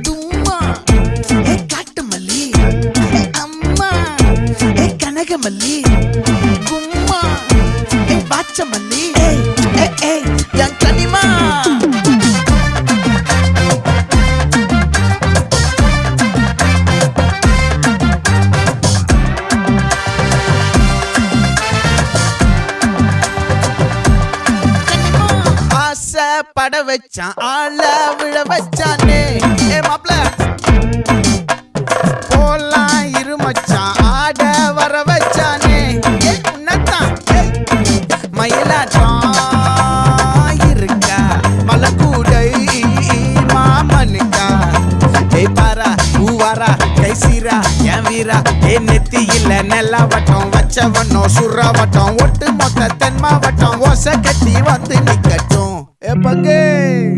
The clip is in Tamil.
தும்மா ஏ காட்டு மல்லி ஏ அம்மா ஏ கனகமல்லி கும்மா ஏ பாச்ச மல்லி ஏ என் கனிமா பட வச்சான் ஆள விழ வச்சானே ஏ மாப்ள போலாம் இருமச்சான் ஆட வர வச்சானே ஏ உன்னத்தான் மயிலாட்டம் இருக்கா மலக்கூடை மாமனுக்கா ஏய் பாரா பூவாரா கைசீரா என் வீரா ஏ நெத்தி இல்ல நெல்லா வட்டம் வச்சவனோ சுறா வட்டம் ஒட்டு மொத்த தென் மாவட்டம் ஓசை கட்டி வந்து நிக்கட்டும். É pra quem?